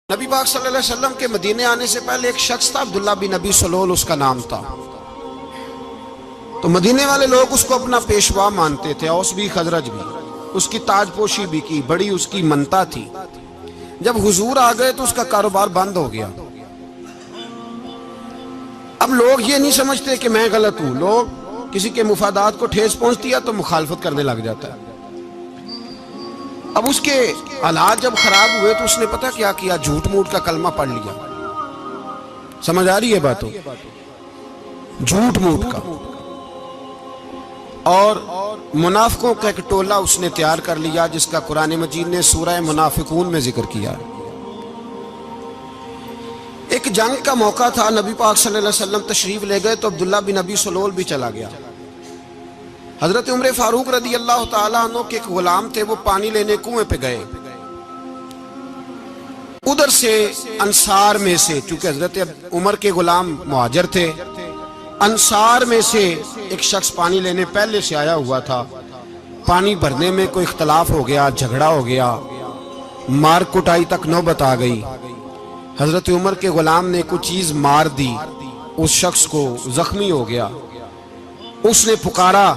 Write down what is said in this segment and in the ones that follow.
نبی پاک صلی اللہ علیہ وسلم کے مدینے آنے سے پہلے ایک شخص تھا، عبداللہ بن ابی سلول اس کا نام تھا۔ تو مدینے والے لوگ اس کو اپنا پیشوا مانتے تھے، اوس بھی خزرج بھی، اس کی تاج پوشی بھی کی، بڑی اس کی منتا تھی۔ جب حضور آ گئے تو اس کا کاروبار بند ہو گیا۔ اب لوگ یہ نہیں سمجھتے کہ میں غلط ہوں، لوگ کسی کے مفادات کو ٹھیس پہنچتی ہے تو مخالفت کرنے لگ جاتا ہے۔ اب اس کے حالات جب خراب ہوئے تو اس نے پتہ کیا کیا، جھوٹ موٹ کا کلمہ پڑھ لیا۔ سمجھ آ رہی ہے باتوں؟ جھوٹ موٹ کا، اور منافقوں کا ایک ٹولہ اس نے تیار کر لیا جس کا قرآن مجید نے سورہ منافقون میں ذکر کیا۔ ایک جنگ کا موقع تھا، نبی پاک صلی اللہ علیہ وسلم تشریف لے گئے تو عبداللہ بن ابی سلول بھی چلا گیا۔ حضرت عمر فاروق رضی اللہ تعالیٰ عنہ کے ایک غلام تھے، وہ پانی لینے کنویں پہ گئے۔ ادھر سے انصار میں سے، چونکہ حضرت عمر کے غلام مہاجر تھے، انصار میں سے ایک شخص پانی لینے پہلے سے آیا ہوا تھا۔ پانی بھرنے میں کوئی اختلاف ہو گیا، جھگڑا ہو گیا، مار کٹائی تک نوبت آ گئی۔ حضرت عمر کے غلام نے کچھ چیز مار دی، اس شخص کو زخمی ہو گیا۔ اس نے پکارا،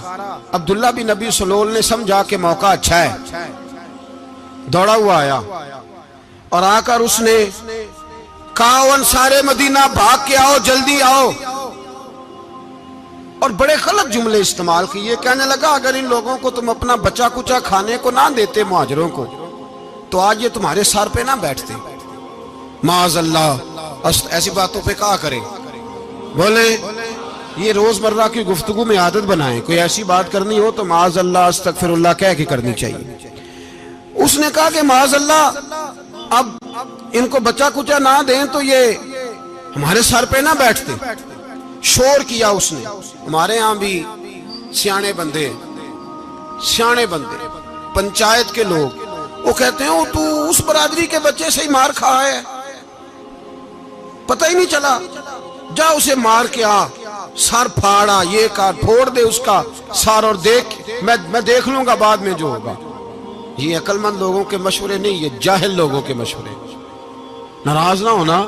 عبداللہ بن ابی سلول نے سمجھا کہ موقع اچھا ہے، دوڑا ہوا آیا اور آ کر اس نے کہا، انصار مدینہ بھاگ کے آؤ، جلدی آؤ، اور بڑے غلط جملے استعمال کیے۔ کہنے لگا اگر ان لوگوں کو تم اپنا بچا کچا کھانے کو نہ دیتے مہاجروں کو تو آج یہ تمہارے سر پہ نہ بیٹھتے۔ معاذ اللہ، ایسی باتوں پہ کہا کرے، بولے یہ روزمرہ کی گفتگو میں عادت بنائیں، کوئی ایسی بات کرنی ہو تو معاذ اللہ استغفر اللہ کہہ کے کرنی چاہیے۔ اس نے کہا کہ معاذ اللہ اب ان کو بچا کچا نہ دیں تو یہ ہمارے سر پہ نہ بیٹھتے۔ شور کیا اس نے۔ ہمارے ہاں بھی سیانے بندے پنچایت کے لوگ وہ کہتے ہیں تو اس برادری کے بچے سے ہی مار کھا ہے، پتہ ہی نہیں چلا، جا اسے مار کے آ، سر پھاڑا، یہ کار پھوڑ دے اس کا سر، اور دیکھ میں دیکھ لوں گا بعد میں جو ہوگا۔ یہ عقل مند لوگوں کے مشورے نہیں، یہ جاہل لوگوں کے مشورے۔ ناراض نہ ہونا،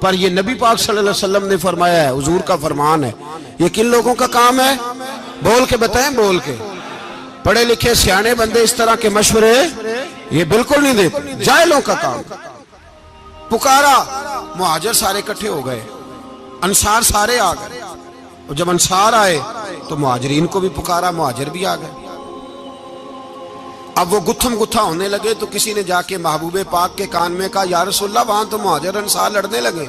پر یہ نبی پاک صلی اللہ علیہ وسلم نے فرمایا ہے، حضور کا فرمان ہے۔ یہ کن لوگوں کا کام ہے؟ بول کے بتائیں، بول کے۔ پڑھے لکھے سیانے بندے اس طرح کے مشورے یہ بالکل نہیں دیتے، جاہلوں کا کام۔ پکارا، مہاجر سارے اکٹھے ہو گئے، انصار سارے آ گئے، اور جب انصار آئے تو مہاجرین کو بھی پکارا، مہاجر بھی آ گئے۔ اب وہ گتھم گتھا ہونے لگے تو کسی نے جا کے محبوب پاک کے کان میں کہا، یا رسول اللہ وہاں تو مہاجر انصار لڑنے لگے۔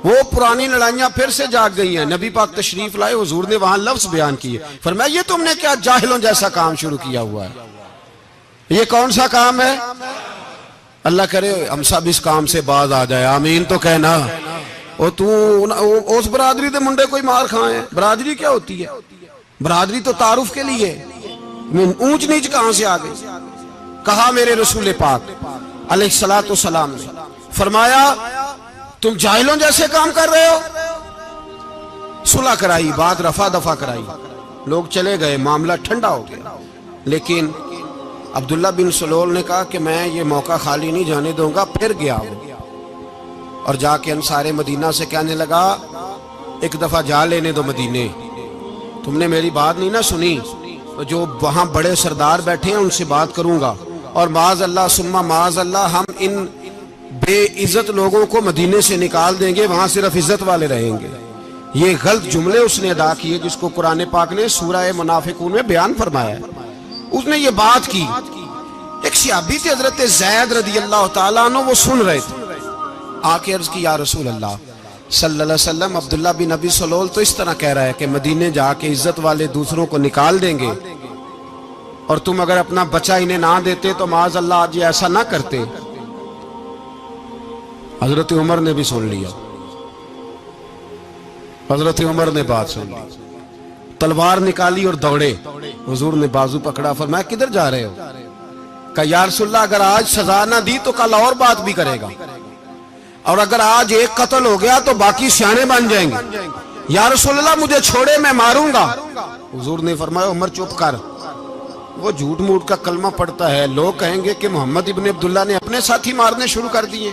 وہ پرانی لڑائیاں پھر سے جاگ گئی ہیں۔ نبی پاک تشریف لائے، حضور نے وہاں لفظ بیان کیے، فرمایا یہ تم نے کیا جاہلوں جیسا کام شروع کیا ہوا ہے؟ یہ کون سا کام ہے؟ اللہ کرے ہم سب اس کام سے باز آ جائے، آمین تو کہنا۔ اور تو اس برادری دے منڈے کوئی مار کھائے؟ برادری کیا ہوتی ہے؟ برادری تو تعارف کے لیے، اونچ نیچ کہاں سے آ گئی؟ کہا میرے رسول پاک علیہ الصلوۃ والسلام نے، فرمایا تم جاہلوں جیسے کام کر رہے ہو۔ صلح کرائی، بات رفع دفع کرائی، لوگ چلے گئے، معاملہ ٹھنڈا ہو گیا۔ لیکن عبداللہ بن سلول نے کہا کہ میں یہ موقع خالی نہیں جانے دوں گا۔ پھر گیا وہ اور جا کے انصار مدینہ سے کہنے لگا، ایک دفعہ جا لینے دو مدینے، تم نے میری بات نہیں نہ سنی تو جو وہاں بڑے سردار بیٹھے ہیں ان سے بات کروں گا، اور معاذ اللہ ثم معاذ اللہ ہم ان بے عزت لوگوں کو مدینے سے نکال دیں گے، وہاں صرف عزت والے رہیں گے۔ یہ غلط جملے اس نے ادا کیے جس کو قرآن پاک نے سورہ منافقون میں بیان فرمایا ہے۔ اس نے یہ بات کی۔ ایک صحابی تھے حضرت زید رضی اللہ تعالیٰ عنہ، وہ سن رہے تھے، آ کے عرض کی، یا رسول اللہ صلی اللہ علیہ وسلم عبداللہ بن ابی سلول تو اس طرح کہہ رہا ہے کہ مدینے جا کے عزت والے دوسروں کو نکال دیں گے، اور تم اگر اپنا بچہ انہیں نہ دیتے تو معاذ اللہ آج یہ ایسا نہ کرتے۔ حضرت عمر نے بھی سن لیا، حضرت عمر نے بات سن لی، تلوار نکالی اور دوڑے۔ حضور نے بازو پکڑا، فرمایا کدھر جا رہے ہو؟ کہا یا رسول اللہ اگر آج سزا نہ دی تو کل اور بات بھی کرے گا، اور اگر آج ایک قتل ہو گیا تو باقی سیانے بن جائیں گے۔ یا رسول اللہ مجھے چھوڑے، میں ماروں گا۔ حضور نے فرمایا عمر چپ کر، وہ جھوٹ موٹ کا کلمہ پڑھتا ہے، لوگ کہیں گے کہ محمد ابن عبداللہ نے اپنے ساتھی مارنے شروع کر دیے۔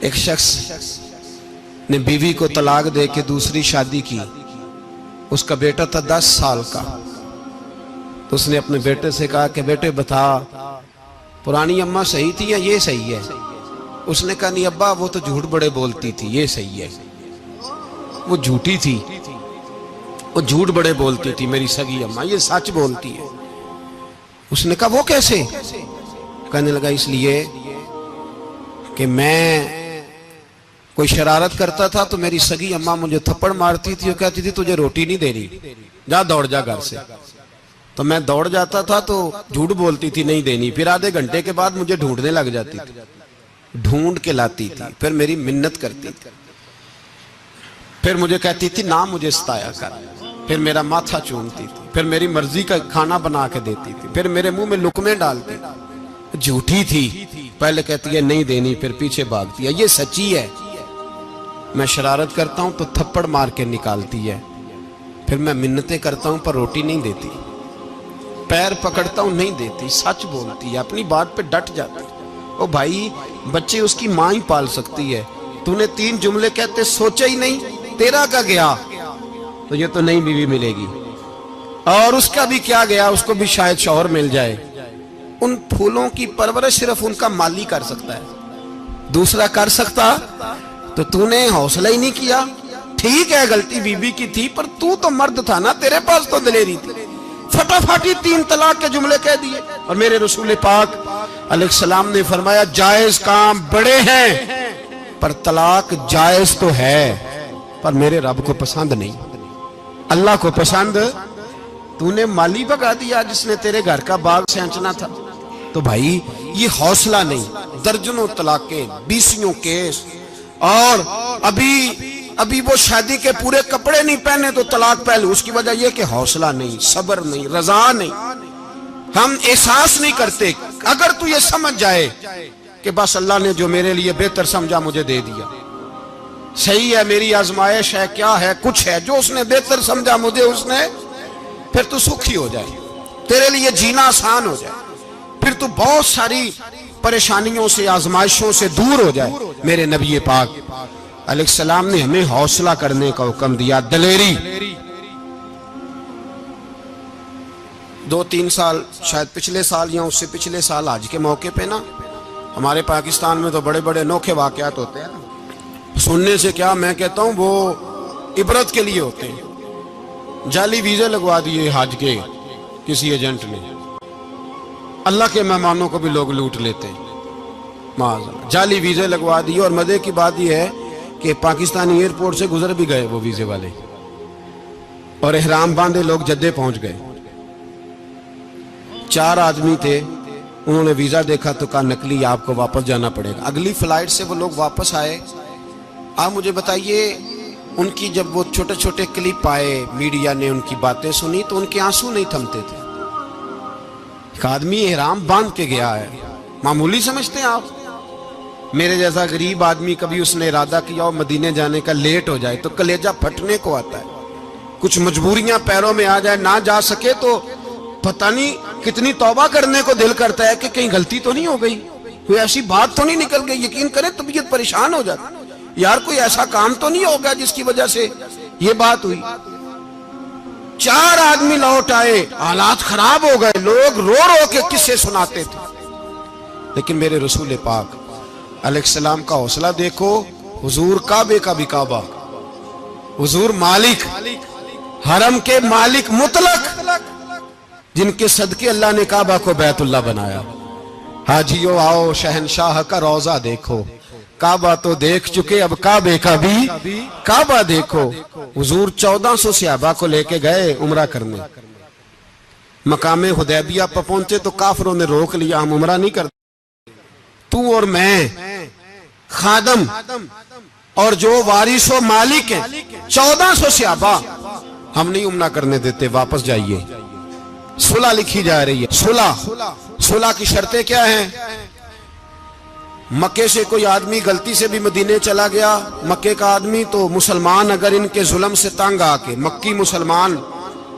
ایک شخص نے بیوی کو طلاق دے کے دوسری شادی کی. اس کا بیٹا تھا 10 سال کا. تو اس نے اپنے بیٹے سے کہا کہ بیٹے بتا پرانی اماں صحیح تھی یا یہ صحیح ہے؟ اس نے کہا نہیں ابا وہ تو جھوٹ بڑے بولتی تھی، یہ صحیح ہے. وہ جھوٹی تھی، وہ جھوٹ بڑے بولتی تھی میری سگی اماں، یہ سچ بولتی ہے. اس نے کہا وہ کیسے؟ کہنے لگا اس لیے کہ میں کوئی شرارت کرتا تھا تو میری سگی اماں مجھے تھپڑ مارتی تھی اور کہتی تھی تجھے روٹی نہیں دے رہی، جا دوڑ جا گھر سے. تو میں دوڑ جاتا تھا تو جھوٹ بولتی تھی نہیں دینی، پھر آدھے گھنٹے کے بعد مجھے ڈھونڈنے لگ جاتی تھی، ڈھونڈ کے لاتی تھی، پھر میری منت کرتی تھی، پھر مجھے کہتی تھی نہ مجھے ستایا کر، پھر میرا ماتھا چومتی تھی، پھر میری مرضی کا کھانا بنا کے دیتی تھی، پھر میرے منہ میں لقمے ڈالتی. جھوٹی تھی، پہلے کہتی ہے نہیں دینی، پھر پیچھے بھاگتی ہے. یہ سچی ہے، میں شرارت کرتا ہوں تو تھپڑ مار کے نکالتی ہے، پھر میں منتیں کرتا ہوں پر روٹی نہیں دیتی، پیر پکڑتا ہوں نہیں دیتی. سچ بولتی ہے، اپنی بات پہ ڈٹ جاتی. او بھائی بچے اس کی ماں ہی پال سکتی ہے، تو نے 3 جملے کہتے سوچا ہی نہیں، تیرا کا گیا تو یہ تو نئی بیوی ملے گی، اور اس کا بھی کیا گیا، اس کو بھی شاید شوہر مل جائے. ان پھولوں کی پرورش صرف ان کا مالی کر سکتا ہے، دوسرا کر سکتا؟ تو نے حوصلہ ہی نہیں کیا. ٹھیک ہے غلطی بی بی کی تھی، پر تو مرد تھا نا، تیرے پاس تو دلیری تھی. فٹافٹی 3 طلاق کے جملے کہہ دیے. اور میرے رسول پاک علیہ السلام نے فرمایا جائز کام بڑے ہیں، پر طلاق جائز تو ہے پر میرے رب کو پسند نہیں، اللہ کو پسند. تو نے مالی بگا دیا جس نے تیرے گھر کا باغ سینچنا تھا. تو بھائی یہ حوصلہ نہیں. درجنوں طلاقیں، 20 کیس، اور ابھی وہ شادی کے پورے کپڑے نہیں پہنے تو طلاق پہلے. اس کی وجہ یہ کہ حوصلہ نہیں، صبر نہیں، رضا نہیں، ہم احساس نہیں کرتے. اگر تو یہ سمجھ جائے کہ بس اللہ نے جو میرے لیے بہتر سمجھا مجھے دے دیا، صحیح ہے میری آزمائش ہے، کیا ہے کچھ ہے جو اس نے بہتر سمجھا مجھے اس نے، پھر تو سکھی ہو جائے، تیرے لیے جینا آسان ہو جائے، پھر تو بہت ساری پریشانیوں سے آزمائشوں سے دور ہو جائے. میرے نبی پاک علیہ السلام نے ہمیں حوصلہ کرنے کا حکم دیا، دلیری. 2-3 سال شاید پچھلے سال یا اس سے پچھلے سال حج کے موقع پہ نا ہمارے پاکستان میں تو بڑے بڑے انوکھے واقعات ہوتے ہیں. سننے سے کیا میں کہتا ہوں وہ عبرت کے لیے ہوتے ہیں. جعلی ویزے لگوا دیے حج کے کسی ایجنٹ نے، اللہ کے مہمانوں کو بھی لوگ لوٹ لیتے ہیں. جعلی ویزے لگوا دیے، اور مزے کی بات یہ ہے کہ پاکستانی ایئرپورٹ سے گزر بھی گئے وہ ویزے والے، اور احرام باندھے لوگ جدے پہنچ گئے. 4 آدمی تھے، انہوں نے ویزا دیکھا تو کہا نقلی آپ کو واپس جانا پڑے گا. اگلی فلائٹ سے وہ لوگ واپس آئے. آپ مجھے بتائیے ان کی جب وہ چھوٹے چھوٹے کلپ آئے، میڈیا نے ان کی باتیں سنی تو ان کے آنسو نہیں تھمتے تھے. ایک آدمی احرام باندھ کے گیا ہے، معمولی سمجھتے ہیں آپ؟ میرے جیسا غریب آدمی کبھی اس نے ارادہ کیا اور مدینے جانے کا لیٹ ہو جائے تو کلیجہ پھٹنے کو آتا ہے. کچھ مجبوریاں پیروں میں آ جائے، نہ جا سکے تو پتہ نہیں کتنی توبہ کرنے کو دل کرتا ہے کہ کہیں غلطی تو نہیں ہو گئی، کوئی ایسی بات تو نہیں نکل گئی. یقین کریں طبیعت پریشان ہو جاتی، یار کوئی ایسا کام تو نہیں ہوگا جس کی وجہ سے یہ بات ہوئی. 4 آدمی لوٹ آئے، حالات خراب ہو گئے، لوگ رو رو کے قصے سناتے تھے. لیکن میرے رسول پاک علیہ السلام کا حوصلہ دیکھو. حضور کعبے کا بھی کعبہ، حضور مالک، حرم کے مالک مطلق، جن کے صدقے اللہ نے کعبہ کو بیت اللہ بنایا. حاجیو آؤ شہنشاہ کا روضہ دیکھو، کعبہ تو دیکھ چکے اب کعبے کا بھی کعبہ دیکھو. حضور 1400 صحابہ کو لے کے گئے عمرہ کرنے. مقام حدیبیہ پر پہنچے تو کافروں نے روک لیا، ہم عمرہ نہیں کرتے. تو اور میں خادم اور جو وارث و مالک ہیں 1400 صحابہ، ہم نہیں عمرہ کرنے دیتے، واپس جائیے. صلح لکھی جا رہی ہے. صلح کی شرطیں کیا ہیں؟ مکے سے کوئی آدمی غلطی سے بھی مدینے چلا گیا، مکے کا آدمی، تو مسلمان اگر ان کے ظلم سے تنگ آ کے، مکی مسلمان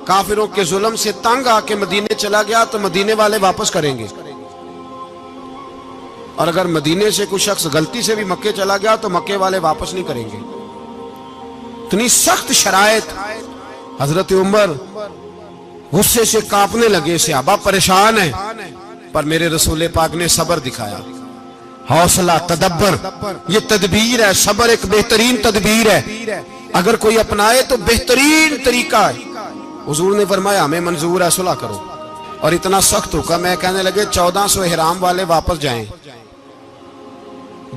کافروں کے ظلم سے تنگ آ کے مدینے چلا گیا تو مدینے والے واپس کریں گے. اور اگر مدینے سے کوئی شخص غلطی سے بھی مکے چلا گیا تو مکے والے واپس نہیں کریں گے. اتنی سخت شرائط. حضرت عمر غصے سے کانپنے لگے, صحابہ پریشان ہیں, پر میرے رسول پاک نے صبر دکھایا, حوصلہ, تدبر. یہ تدبیر ہے, صبر ایک بہترین تدبیر ہے, اگر کوئی اپنائے تو بہترین طریقہ ہے. حضور نے فرمایا ہمیں منظور ہے, صلح کرو. اور اتنا سخت حکم ہے, کہنے لگے 1400 احرام والے واپس جائیں,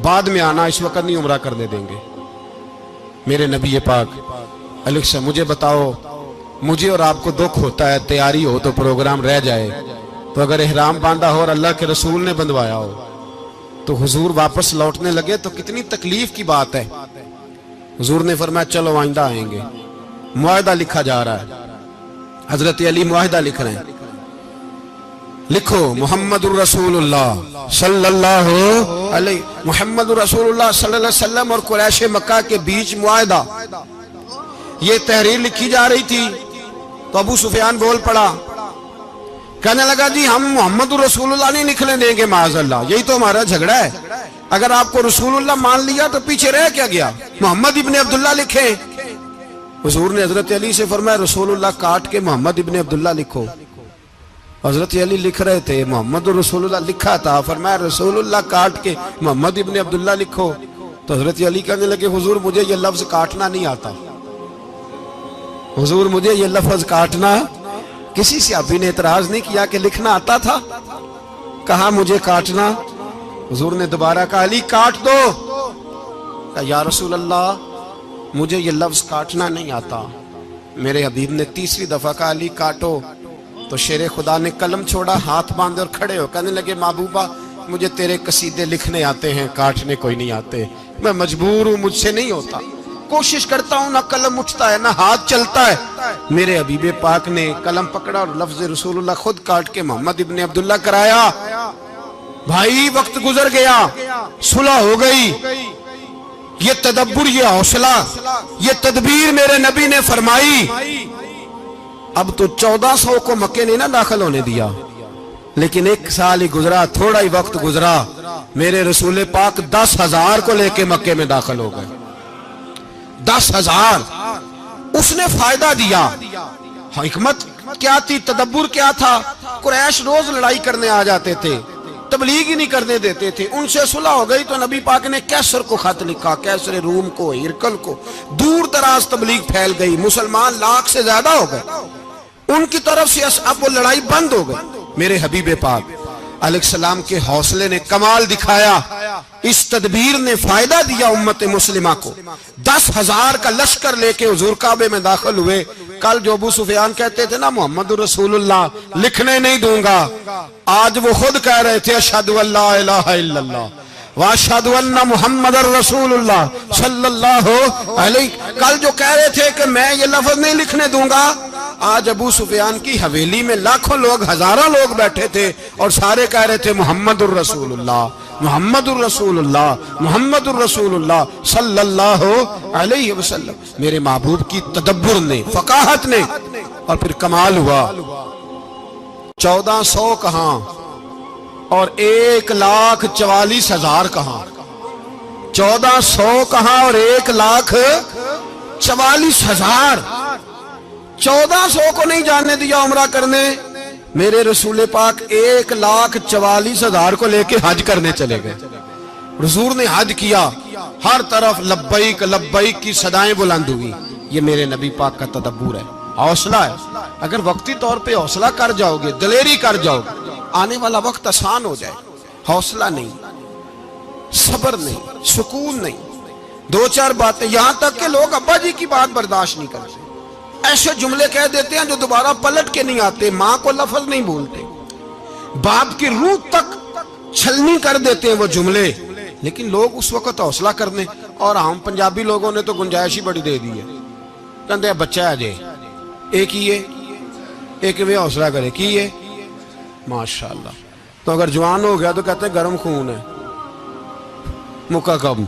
بعد میں آنا, اس وقت نہیں عمرہ کرنے دیں گے. میرے نبی پاک علیہ السلام, مجھے بتاؤ, مجھے اور آپ کو دکھ ہوتا ہے تیاری ہو تو پروگرام رہ جائے, تو اگر احرام باندھا ہو اور اللہ کے رسول نے بندھوایا ہو تو حضور واپس لوٹنے لگے تو کتنی تکلیف کی بات ہے. حضور نے فرمایا چلو آئندہ آئیں گے. معاہدہ لکھا جا رہا ہے, حضرت علی معاہدہ لکھ رہے ہیں, لکھو محمد الرسول اللہ صلی اللہ علیہ, محمد الرسول اللہ صلی اللہ علیہ وسلم اور قریش مکہ کے بیچ معاہدہ. یہ تحریر لکھی جا رہی تھی تو ابو سفیان بول پڑا, کہنے لگا جی ہم محمد الرسول اللہ نہیں نکلنے دیں گے معاذ اللہ, یہی تو ہمارا جھگڑا ہے. اگر آپ کو رسول اللہ مان لیا تو پیچھے رہ کیا گیا, محمد ابن عبداللہ لکھیں. حضور نے حضرت علی سے فرمایا رسول اللہ کاٹ کے محمد ابن عبداللہ لکھو. حضرت علی لکھ رہے تھے, محمد رسول اللہ لکھا تھا, فرمایا رسول اللہ کاٹ کے محمد ابن عبداللہ لکھو. تو حضرت علی کہنے لگے حضور مجھے یہ لفظ کاٹنا نہیں آتا, حضور مجھے یہ لفظ کاٹنا. کسی صحابی نے اعتراض نہیں کیا کہ لکھنا آتا تھا, کہا مجھے کاٹنا. حضور نے دوبارہ کہا علی کاٹ دو. کہا یا رسول اللہ مجھے یہ لفظ کاٹنا نہیں آتا. میرے حبیب نے تیسری دفعہ کہا علی کاٹو. تو شیر خدا نے قلم چھوڑا, ہاتھ باندھے اور کھڑے ہو کہنے لگے محبوبہ مجھے تیرے قصیدے لکھنے آتے ہیں, کاٹنے کوئی نہیں آتے. میں مجبور ہوں, مجھ سے نہیں ہوتا, کوشش کرتا ہوں, نہ قلم اٹھتا ہے نہ ہاتھ چلتا ہے. میرے حبیب پاک نے قلم پکڑا اور لفظ رسول اللہ خود کاٹ کے محمد ابن عبداللہ کرایا. بھائی وقت گزر گیا, صلح ہو گئی. یہ تدبر, یہ حوصلہ, یہ تدبیر میرے نبی نے فرمائی. اب تو 1400 کو مکے نے نہ داخل ہونے دیا, لیکن ایک سال ہی گزرا, تھوڑا ہی وقت گزرا, میرے رسول پاک 10,000 کو لے کے مکے میں داخل ہو گئے. 10,000. اس نے فائدہ دیا. حکمت کیا تھی, تدبر کیا تھا؟ قریش روز لڑائی کرنے آ جاتے تھے, تبلیغ ہی نہیں کرنے دیتے تھے. ان سے صلح ہو گئی تو نبی پاک نے کیسر کو خط لکھا, کیسر روم کو, ہرکل کو. دور دراز تبلیغ پھیل گئی, مسلمان 100,000 سے زیادہ ہو گئے. ان کی طرف سے اب وہ لڑائی بند ہو گئی. میرے حبیب پاک علیہ السلام کے حوصلے نے کمال دکھایا, اس تدبیر نے فائدہ دیا امت مسلمہ کو. 10,000 کا لشکر لے کے حضور کعبے میں داخل ہوئے. کل جو ابو سفیان کہتے تھے نا محمد رسول اللہ لکھنے نہیں دوں گا, آج وہ خود کہہ رہے تھے اشہد ان لا الہ الا اللہ واشہد ان محمد رسول اللہ صلی اللہ علیہ. کل جو کہہ رہے تھے کہ میں یہ لفظ نہیں لکھنے دوں گا, آج ابو سفیان کی حویلی میں لاکھوں لوگ, ہزاروں لوگ بیٹھے تھے اور سارے کہہ رہے تھے محمد الرسول اللہ, محمد الرسول اللہ, محمد الرسول اللہ صلی اللہ علیہ وسلم. میرے محبوب کی تدبر نے, فقاہت نے, اور پھر کمال ہوا. 1400 کہاں اور 1,44,000 کہاں, 1400 کہاں اور 1,44,000. 1400 کو نہیں جانے دیا عمرہ کرنے, میرے رسول پاک 1,44,000 کو لے کے حج کرنے چلے گئے. حضور نے حج کیا, ہر طرف لبیک لبیک کی صدائیں بلند ہوئی. یہ میرے نبی پاک کا تدبر ہے, حوصلہ ہے. اگر وقتی طور پہ حوصلہ کر جاؤ گے, دلیری کر جاؤ گے, آنے والا وقت آسان ہو جائے. حوصلہ نہیں, صبر نہیں, سکون نہیں, 2-4 باتیں, یہاں تک کہ لوگ ابا جی کی بات برداشت نہیں کرتے, ایسے جملے کہہ دیتے ہیں جو دوبارہ پلٹ کے نہیں آتے. ماں کو لفظ نہیں بولتے, باپ کی روح تک چھلنی کر دیتے ہیں وہ جملے. لیکن لوگ اس وقت حوصلہ کرنے, اور ہم پنجابی لوگوں نے تو گنجائش ہی بڑی دے دی ہے. کہتے ہیں بچہ ہے جے, ایک ہی ہے, ایک میں حوصلہ کرے کی ہے ماشاءاللہ. تو اگر جوان ہو گیا تو کہتے ہیں گرم خون ہے, مکہ کم.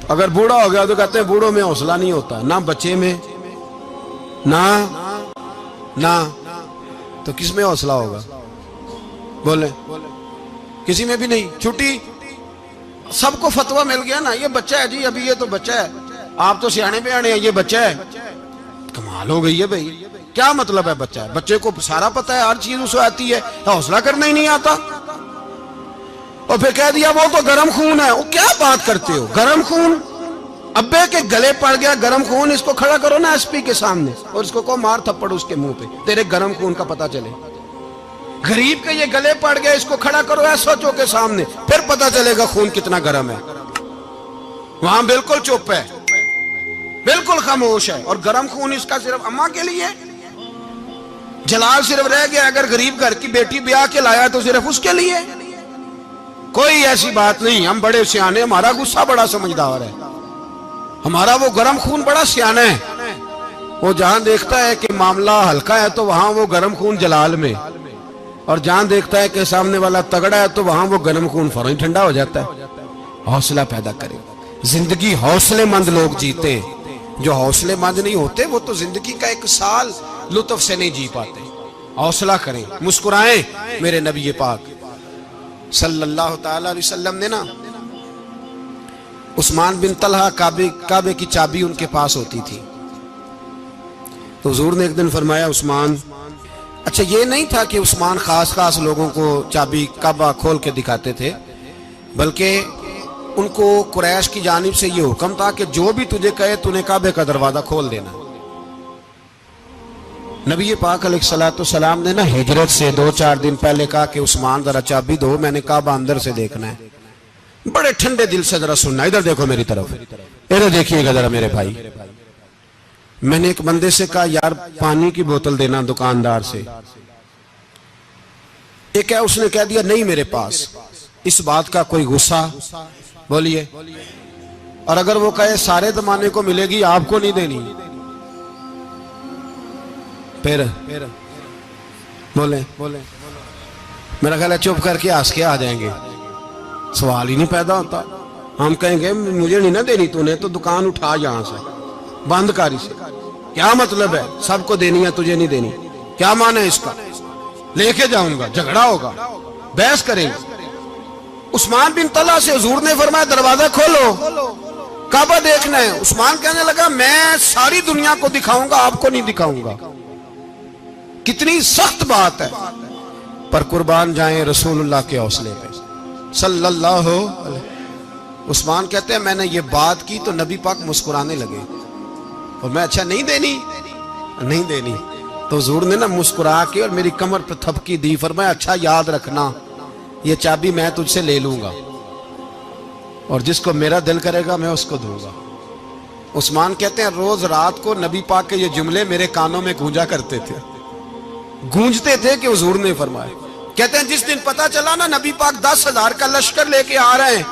اگر بوڑھا ہو گیا تو کہتے ہیں بوڑھوں میں حوصلہ نہیں ہوتا, نہ بچے میں نہ تو کس میں حوصلہ ہوگا؟ بولیں کسی میں بھی نہیں. چھٹی سب کو فتویٰ مل گیا نا, یہ بچہ ہے جی, ابھی یہ تو بچہ ہے, آپ تو سیانے بیانے ہیں, یہ بچہ ہے. کمال ہو گئی ہے بھائی, کیا مطلب ہے بچہ ہے؟ بچے کو سارا پتہ ہے, ہر چیز اسے آتی ہے, حوصلہ کرنا ہی نہیں آتا. اور پھر کہہ دیا وہ تو گرم خون ہے. وہ کیا بات کرتے ہو, گرم خون؟ ابے کے گلے پڑ گیا گرم خون, اس کو کھڑا کرو نا ایس پی کے سامنے اور اس کو مار تھپڑ اس کے منہ پہ, تیرے گرم خون کا پتہ چلے. غریب کے یہ گلے پڑ گیا, اس کو کھڑا کرو ایس ایچ او کے سامنے, پھر پتہ چلے گا خون کتنا گرم ہے. وہاں بالکل چپ ہے, بالکل خاموش ہے. اور گرم خون اس کا صرف اماں کے لیے, جلال صرف رہ گیا اگر غریب گھر کی بیٹی بیاہ کے لایا تو صرف اس کے لیے. کوئی ایسی بات نہیں, ہم بڑے سیانے, ہمارا غصہ بڑا سمجھدار ہے, ہمارا وہ گرم خون بڑا سیانا ہے. وہ جہاں دیکھتا ہے کہ معاملہ ہلکا ہے تو وہاں وہ گرم خون جلال میں, اور جہاں دیکھتا ہے کہ سامنے والا تگڑا ہے تو وہاں وہ گرم خون فوراً ٹھنڈا ہو جاتا ہے. حوصلہ پیدا کریں. زندگی حوصلے مند لوگ جیتے ہیں, جو حوصلے مند نہیں ہوتے وہ تو زندگی کا ایک سال لطف سے نہیں جی پاتے. حوصلہ کریں, مسکرائیں. میرے نبی پاک صلی اللہ تعالی علیہ وسلم نے نا, عثمان بن طلحہ کعبے کی چابی ان کے پاس ہوتی تھی, تو حضور نے ایک دن فرمایا عثمان, اچھا یہ نہیں تھا کہ عثمان خاص لوگوں کو چابی کعبہ کھول کے دکھاتے تھے, بلکہ ان کو قریش کی جانب سے یہ حکم تھا کہ جو بھی تجھے کہے تو نے کعبے کا دروازہ کھول دینا. نبی پاک علیہ الصلوۃ والسلام نے نا ہجرت سے 2-4 دن پہلے کہا کہ عثمان ذرا چابی دو, میں نے کعبہ اندر سے دیکھنا ہے. بڑے ٹھنڈے دل سے ذرا سننا, ادھر دیکھو میری طرف, ادھر دیکھیے گا ذرا میرے بھائی. میں نے ایک بندے سے کہا یار پانی کی بوتل دینا دکاندار سے, ایک ہے اس نے کہہ دیا نہیں میرے پاس. اس بات کا کوئی غصہ بولیے, اور اگر وہ کہے سارے زمانے کو ملے گی آپ کو نہیں دینی, پھر بولیں میرا خیال ہے چپ کر کے ہنس کے آ جائیں گے, سوال ہی نہیں پیدا ہوتا. ہم کہیں گے مجھے نہیں نہ دینی تو نے, تو دکان اٹھا یہاں سے, بند کاری سے. کیا مطلب ہے سب کو دینی ہے تجھے نہیں دینی, کیا معنی ہے اس کا؟ لے کے جاؤں گا, جھگڑا ہوگا, بحث کریں گے. عثمان بن طلحہ سے حضور نے فرمایا دروازہ کھولو, کعبہ دیکھنا ہے. عثمان کہنے لگا میں ساری دنیا کو دکھاؤں گا, آپ کو نہیں دکھاؤں گا. کتنی سخت بات ہے, پر قربان جائیں رسول اللہ کے حوصلے پہ صلی اللہ علیہ. عثمان کہتے ہیں میں نے یہ بات کی تو نبی پاک مسکرانے لگے, اور میں اچھا نہیں دینی, تو حضور نے نا مسکرا کے اور میری کمر پہ تھپکی دی, فرمایا اچھا یاد رکھنا یہ چابی میں تجھ سے لے لوں گا, اور جس کو میرا دل کرے گا میں اس کو دوں گا. عثمان کہتے ہیں روز رات کو نبی پاک کے یہ جملے میرے کانوں میں گونجتے تھے کہ حضور نے فرمایا. کہتے ہیں جس دن پتا چلا نا نبی پاک 10,000 کا لشکر لے کے آ رہے ہیں,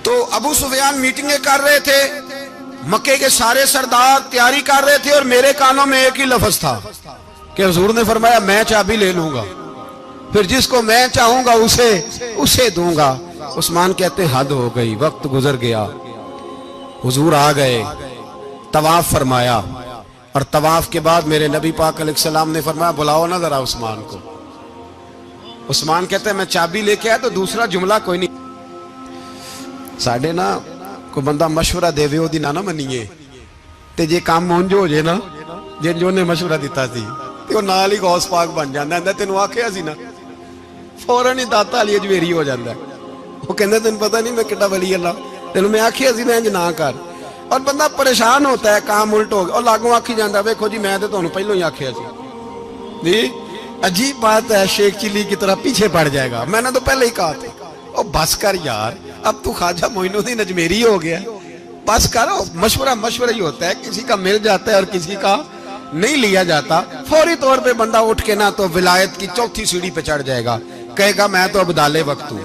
تو ابو سفیان میٹنگیں کر رہے تھے, مکے کے سارے سردار تیاری کر رہے تھے, اور میرے کانوں میں ایک ہی لفظ تھا کہ حضور نے فرمایا میں چابی لے لوں گا, پھر جس کو میں چاہوں گا اسے دوں گا. عثمان کہتے ہیں حد ہو گئی, وقت گزر گیا, حضور آ گئے, طواف فرمایا, اور طواف کے بعد میرے نبی پاک علیہ السلام نے فرمایا بلاؤ نا ذرا عثمان کو. عثمان کہتے ہیں میں چابی لے کے آیا تو دوسرا جملہ کوئی نہیں. ساڑھے نا کوئی بندہ مشورہ دے وے دی نہ منیے, تے جے کام مونجو ہو جے نا, جن جو نے مشورہ دیتا سی تے وہ نال ہی غوث پاک بن جاندا ہے. تینوں آکھیا سی نا, فوراً ہی داتا علی اجمیری ہو جاندا ہے. وہ کہندا تینوں پتہ نہیں میں کڈا ولی اللہ, تینوں میں آکھیا سی میں انج نہ کر, اور بندہ پریشان ہوتا ہے, کام الٹ ہو گیا, اور لاگوں آکھی جاندا ویکھو جی میں تے تانوں پہلوں ہی آکھیا سی. جی عجیب بات ہے, شیخ چلی کی طرح پیچھے پڑ جائے گا, میں نے تو پہلے ہی کہا تھا. او بس کر یار, اب تو خواجہ معین الدین اجمیری ہو گیا, بس کر. مشورہ ہی ہوتا ہے, کسی کا مل جاتا ہے اور کسی کا نہیں لیا جاتا. فوری طور پہ بندہ اٹھ کے نا تو ولایت کی 4تھی سیڑھی پہ چڑھ جائے گا, کہے گا میں تو ابدال وقت ہوں,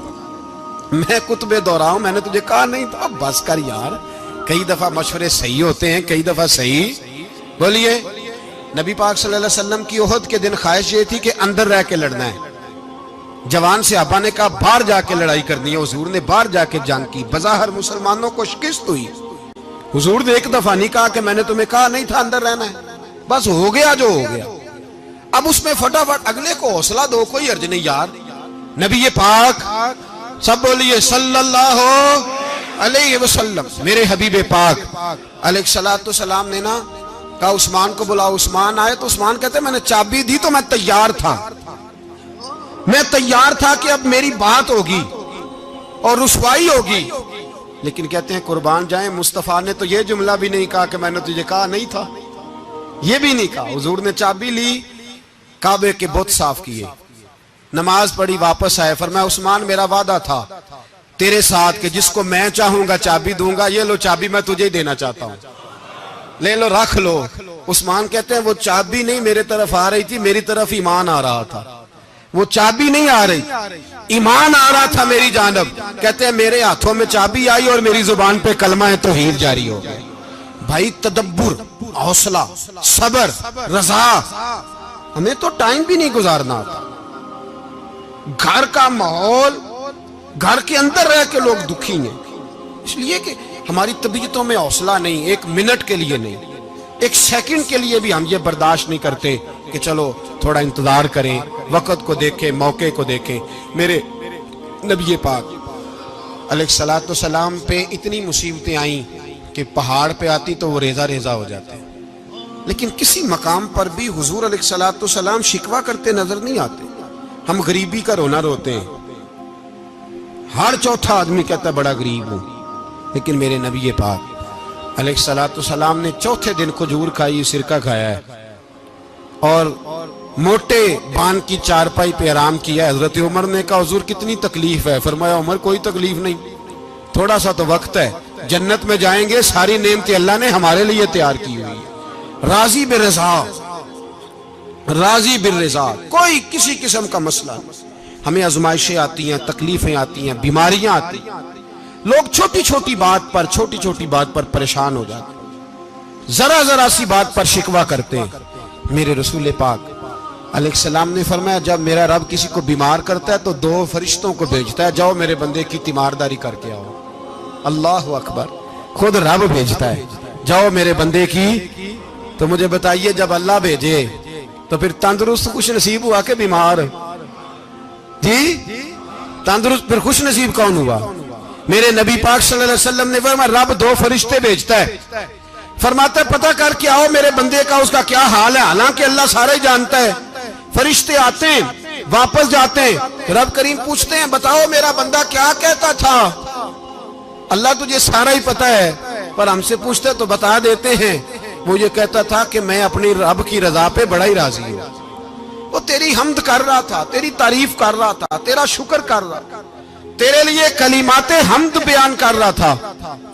میں قطب دورہ ہوں, میں نے تجھے کہا نہیں تھا. بس کر یار, کئی دفعہ مشورے صحیح ہوتے ہیں, کئی دفعہ صحیح. بولیے. نبی پاک صلی اللہ علیہ وسلم کی احد کے دن خواہش یہ تھی کہ اندر رہ کے لڑنا ہے. جوان صحابہ نے کہا باہر جا کے لڑائی کرنی ہے, حضور نے باہر جا کے جنگ کی. بظاہر مسلمانوں کو شکست ہوئی, حضور نے ایک دفعہ نہیں کہا کہ میں نے تمہیں کہا نہیں تھا اندر رہنا ہے, بس ہو گیا جو ہو گیا. اب اس میں فٹافٹ اگلے کو حوصلہ دو، کوئی عرض نہیں یار. نبی پاک سب بولیے صلی اللہ علیہ وسلم، میرے حبیب پاک علیہ الصلوۃ والسلام نے نا کہا عثمان کو بلاؤ. عثمان آئے تو عثمان کہتے میں نے چابی دی تو میں تیار تھا، میں تیار تھا کہ اب میری بات ہوگی اور رسوائی ہوگی. لیکن کہتے ہیں قربان جائیں مصطفیٰ نے تو یہ جملہ بھی نہیں کہا کہ میں نے تجھے کہا نہیں تھا، یہ بھی نہیں کہا. حضور نے چابی لی، کعبے کے بت صاف کیے، نماز پڑھی، واپس آئے. فرمایا عثمان میرا وعدہ تھا تیرے ساتھ کہ جس کو میں چاہوں گا چابی دوں گا، یہ لو چابی میں تجھے ہی دینا چاہتا ہوں، لے لو رکھ لو. عثمان کہتے ہیں وہ چابی نہیں میرے طرف آ رہی تھی، میری طرف ایمان آ رہا تھا. وہ چابی نہیں آ رہی، ایمان آ رہا تھا میری جانب. کہتے ہیں میرے ہاتھوں میں چابی آئی اور میری زبان پہ کلمہ توحید جاری ہو گیا. بھائی تدبر، حوصلہ، صبر، رضا. ہمیں تو ٹائم بھی نہیں گزارنا آتا. گھر کا ماحول، گھر کے اندر رہ کے لوگ دکھی ہیں، اس لیے کہ ہماری طبیعتوں میں حوصلہ نہیں، ایک منٹ کے لیے نہیں، ایک سیکنڈ کے لیے بھی ہم یہ برداشت نہیں کرتے کہ چلو تھوڑا انتظار کریں، وقت کو دیکھیں، موقع کو دیکھیں. میرے نبی پاک علیہ الصلوۃ والسلام پہ اتنی مصیبتیں آئیں کہ پہاڑ پہ آتی تو وہ ریزہ ریزہ ہو جاتے، لیکن کسی مقام پر بھی حضور علیہ الصلوۃ والسلام شکوہ کرتے نظر نہیں آتے. ہم غریبی کا رونا روتے ہیں، ہر چوتھا آدمی کہتا ہے بڑا غریب ہوں، لیکن میرے نبی پاک علیہ الصلوۃ والسلام نے چوتھے دن کھجور کھائی، سرکہ کھایا ہے اور موٹے بان کی چارپائی پہ آرام کیا. حضرت عمر نے کہا حضور کتنی تکلیف ہے؟ فرمایا عمر کوئی تکلیف نہیں، تھوڑا سا تو وقت ہے، جنت میں جائیں گے، ساری نعمتیں اللہ نے ہمارے لیے تیار کی ہوئی. راضی بالرضا، راضی بالرضا، کوئی کسی قسم کا مسئلہ نہیں. ہمیں آزمائشیں آتی ہیں، تکلیفیں آتی ہیں، بیماریاں آتی ہیں، لوگ چھوٹی چھوٹی بات پر پریشان ہو جاتے ہیں، ذرا سی بات پر شکوہ کرتے ہیں. میرے رسول پاک علیہ السلام نے فرمایا جب میرا رب کسی کو بیمار کرتا ہے تو 2 فرشتوں کو بھیجتا ہے، جاؤ میرے بندے کی تیمارداری کر کے آؤ. اللہ اکبر، خود رب بھیجتا ہے، جاؤ میرے بندے کی. تو مجھے بتائیے جب اللہ بھیجے تو پھر تندرست خوش نصیب ہوا کہ بیمار؟ جی تندرست پھر خوش نصیب کون ہوا؟ میرے نبی پاک صلی اللہ علیہ وسلم نے فرمایا رب 2 فرشتے بھیجتا ہے، فرماتا ہے پتہ کر کے آؤ میرے بندے کا اس کا کیا حال ہے. حالانکہ اللہ سارا ہی جانتا ہے. فرشتے آتے ہیں، واپس جاتے ہیں، رب کریم پوچھتے ہیں بتاؤ میرا بندہ کیا کہتا تھا؟ اللہ تجھے سارا ہی پتہ ہے، پر ہم سے پوچھتے تو بتا دیتے ہیں. وہ یہ کہتا تھا کہ میں اپنی رب کی رضا پہ بڑا ہی راضی ہوں. وہ تیری حمد کر رہا تھا، تیری تعریف کر رہا تھا، تیرا شکر کر رہا تھا، تیرے لیے کلمات حمد بیان کر رہا تھا.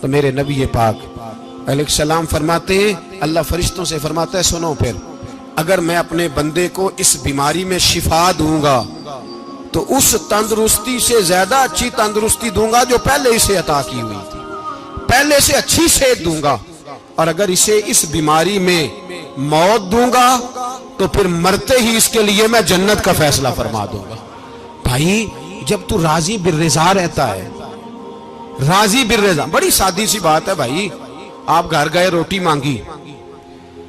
تو میرے نبی پاک علیہ السلام فرماتے ہیں، اللہ فرشتوں سے فرماتا ہے سنو پھر اگر میں اپنے بندے کو اس بیماری میں شفا دوں گا تو اس تندرستی سے زیادہ اچھی تندرستی دوں گا جو پہلے اسے عطا کی ہوئی تھی، پہلے سے اچھی صحت دوں گا. اور اگر اسے اس بیماری میں موت دوں گا تو پھر مرتے ہی اس کے لیے میں جنت کا فیصلہ فرما دوں گا. بھائی جب تو راضی بالرضا رہتا ہے، راضی بالرضا، بڑی سادی سی بات ہے بھائی. آپ گھر گئے روٹی مانگی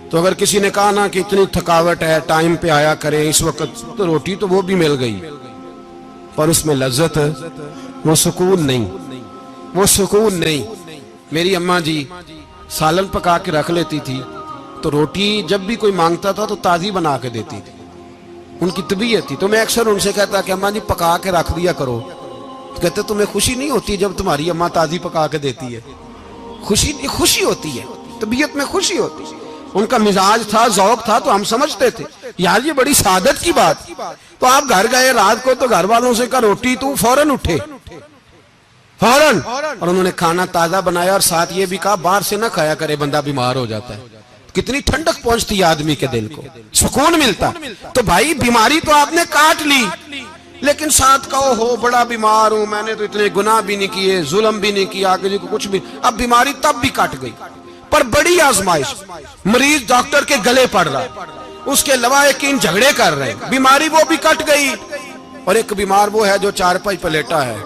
تو اگر کسی نے کہا نا کہ اتنی تھکاوٹ ہے ٹائم پہ آیا کریں اس وقت، تو روٹی تو وہ بھی مل گئی پر اس میں لذت، وہ سکون نہیں، وہ سکون نہیں. میری اماں جی سالن پکا کے رکھ لیتی تھی تو روٹی جب بھی کوئی مانگتا تھا تو تازی بنا کے دیتی تھی، ان کی طبیعت تھی. تو میں اکثر ان سے کہتا کہ اماں جی پکا کے رکھ دیا کرو. تو کہتے تمہیں خوشی نہیں ہوتی جب تمہاری اماں تازی پکا کے دیتی ہے؟ خوشی ہوتی ہے، طبیعت میں خوشی ہوتی ہے. ان کا مزاج تھا، ذوق تھا، تو ہم سمجھتے تھے یار یہ بڑی سعادت کی بات. تو آپ گھر گئے رات کو تو گھر والوں سے کہا روٹی، تو فوراً اٹھے فوراً، اور انہوں نے کھانا تازہ بنایا اور ساتھ یہ بھی کہا باہر سے نہ کھایا کرے بندہ بیمار ہو جاتا ہے. کتنی ٹھنڈک پہنچتی ہے آدمی کے دل کو، سکون ملتا. تو بھائی بیماری تو آپ نے کاٹ لی لیکن ساتھ کہو ہو بڑا بیمار ہوں، میں نے تو اتنے گناہ بھی نہیں کیے، ظلم بھی نہیں کیا، کسی کو کچھ بھی. اب بیماری تب بھی کٹ گئی پر بڑی آزمائش، مریض ڈاکٹر کے گلے پڑ رہا، اس کے لواحقین جھگڑے کر رہے ہیں، بیماری وہ بھی کٹ گئی. اور ایک بیمار وہ ہے جو چارپائی پہ لیٹا ہے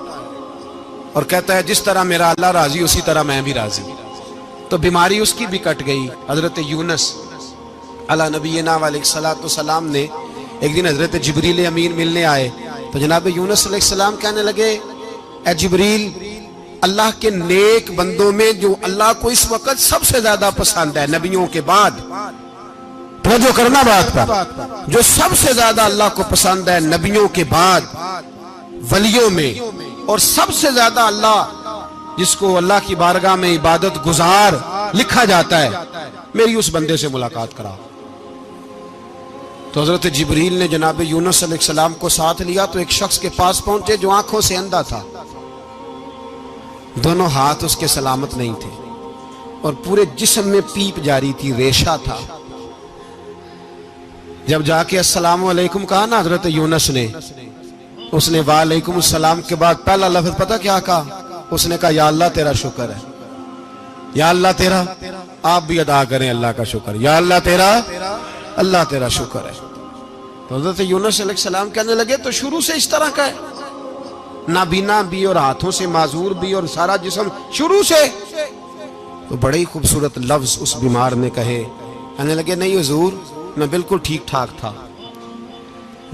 اور کہتا ہے جس طرح میرا اللہ راضی اسی طرح میں بھی راضی. تو بیماری اس کی بھی کٹ گئی. حضرت یونس علی نبینا علیہ الصلوۃ والسلام نے ایک دن حضرت جبریل امین ملنے آئے تو جناب یونس علیہ السلام کہنے لگے اے جبریل، اللہ کے نیک بندوں میں جو اللہ کو اس وقت سب سے زیادہ پسند ہے نبیوں کے بعد، توجہ کرنا بات پر، جو سب سے زیادہ اللہ کو پسند ہے نبیوں کے بعد ولیوں میں، اور سب سے زیادہ اللہ جس کو اللہ کی بارگاہ میں عبادت گزار لکھا جاتا ہے، میری اس بندے سے ملاقات کرا۔ تو حضرت جبریل نے جناب یونس علیہ السلام کو ساتھ لیا تو ایک شخص کے پاس پہنچے جو آنکھوں سے اندھا تھا، دونوں ہاتھ اس کے سلامت نہیں تھے اور پورے جسم میں پیپ جاری تھی، ریشہ تھا۔ جب جا کے السلام علیکم کہا نا حضرت یونس نے، اس نے وعلیکم السلام کے بعد پہلا لفظ پتہ کیا کہا؟ اس نے کہا یا اللہ تیرا شکر ہے، یا اللہ تیرا، آپ بھی ادا کریں اللہ کا شکر، یا اللہ تیرا، اللہ تیرا شکر ہے۔ تو حضرت یونس علیہ السلام کہنے لگے تو شروع سے اس طرح کا ہے، نابینا بھی اور ہاتھوں سے معذور بھی اور سارا جسم شروع سے؟ تو بڑے ہی خوبصورت لفظ اس بیمار نے کہے، کہنے لگے نہیں حضور، میں بالکل ٹھیک ٹھاک تھا،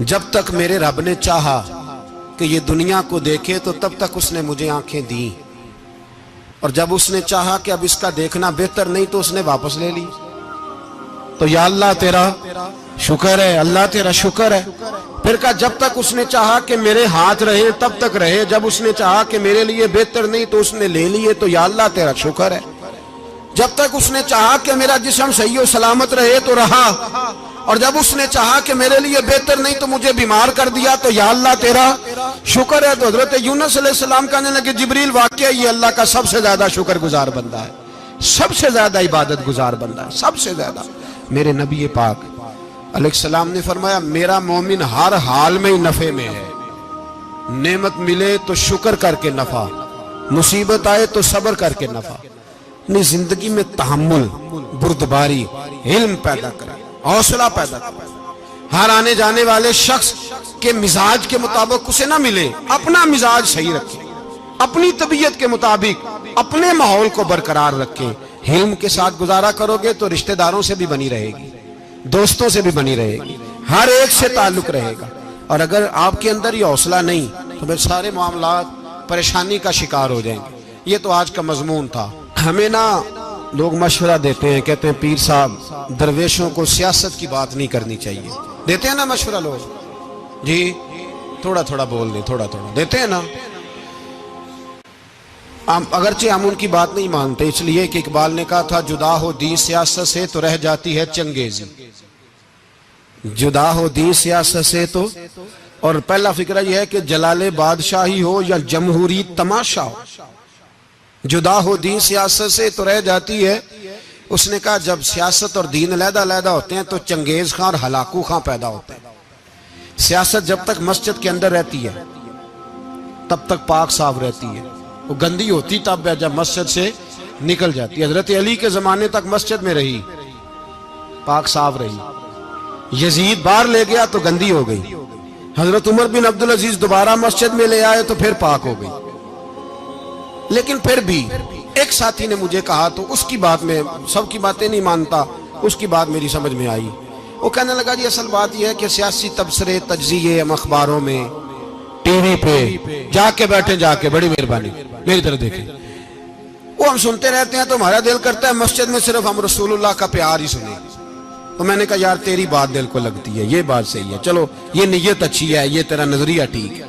جب تک میرے رب نے چاہا کہ یہ دنیا کو دیکھے تو تب تک اس نے مجھے آنکھیں دیں، اور جب اس نے چاہا کہ اب اس کا دیکھنا بہتر نہیں تو اس نے واپس لے لی۔ تو یا اللہ تیرا شکر ہے، اللہ تیرا شکر ہے۔ پھر کہا جب تک اس نے چاہا کہ میرے ہاتھ رہے تب تک رہے، جب اس نے چاہا کہ میرے لیے بہتر نہیں تو اس نے لے لیے، تو یا اللہ تیرا شکر ہے۔ جب تک اس نے چاہا کہ میرا جسم صحیح و سلامت رہے تو رہا، اور جب اس نے چاہا کہ میرے لیے بہتر نہیں تو مجھے بیمار کر دیا، تو یا اللہ تیرا شکر ہے۔ تو حضرت یونس علیہ السلام کہنے لگے جبریل واقعہ یہ اللہ کا سب سے زیادہ شکر گزار بندہ ہے، سب سے زیادہ عبادت گزار بندہ ہے، سب سے زیادہ۔ میرے نبی پاک علیہ السلام نے فرمایا میرا مومن ہر حال میں نفع میں ہے، نعمت ملے تو شکر کر کے نفع، مصیبت آئے تو صبر کر کے نفع، اپنی زندگی میں تحمل، بردباری، علم پیدا کرے، حوصلہ پیدا کرے۔ ہر آنے جانے والے شخص کے مزاج کے مطابق اسے نہ ملے، اپنا مزاج صحیح رکھے، اپنی طبیعت کے مطابق اپنے ماحول کو برقرار رکھے۔ علم کے ساتھ گزارا کرو گے تو رشتہ داروں سے بھی بنی رہے گی، دوستوں سے بھی بنی رہے گی، ہر ایک سے تعلق رہے گا۔ اور اگر آپ کے اندر یہ حوصلہ نہیں تو پھر سارے معاملات پریشانی کا شکار ہو جائیں گے۔ یہ تو آج کا مضمون تھا۔ ہمیں نا لوگ مشورہ دیتے ہیں، کہتے ہیں پیر صاحب درویشوں کو سیاست کی بات نہیں کرنی چاہیے، دیتے ہیں نا مشورہ لوگ، جی تھوڑا تھوڑا بول دیں، تھوڑا تھوڑا دیتے ہیں نا۔ اگرچہ ہم ان کی بات نہیں مانتے، اس لیے کہ اقبال نے کہا تھا جدا ہو دین سیاست سے تو رہ جاتی ہے چنگیزی، جدا ہو دین سیاست سے تو، اور پہلا فکرہ یہ ہے کہ جلال بادشاہی ہو یا جمہوری تماشا ہو، جدا ہو دین سیاست سے تو رہ جاتی ہے۔ اس نے کہا جب سیاست اور دین علیحدہ علیحدہ ہوتے ہیں تو چنگیز خان اور ہلاکو خان پیدا ہوتے ہیں۔ سیاست جب تک مسجد کے اندر رہتی ہے تب تک پاک صاف رہتی ہے، وہ گندی ہوتی تب ہے جب مسجد سے نکل جاتی ہے۔ حضرت علی کے زمانے تک مسجد میں رہی، پاک صاف رہی، یزید باہر لے گیا تو گندی ہو گئی، حضرت عمر بن عبدالعزیز دوبارہ مسجد میں لے آئے تو پھر پاک ہو گئی۔ لیکن پھر بھی ایک ساتھی نے مجھے کہا تو اس کی بات میں سب کی باتیں نہیں مانتا، اس کی بات میری سمجھ میں آئی۔ وہ کہنے لگا جی اصل بات یہ ہے کہ سیاسی تبصرے تجزیے ہم اخباروں میں ٹی وی پہ جا کے بیٹھے، جا کے بڑی مہربانی میری طرف دیکھیں، وہ ہم سنتے رہتے ہیں تو ہمارا دل کرتا ہے مسجد میں صرف ہم رسول اللہ کا پیار ہی سنیں۔ تو میں نے کہا یار تیری بات دل کو لگتی ہے، یہ بات صحیح ہے، چلو یہ نیت اچھی ہے، یہ تیرا نظریہ ٹھیک ہے،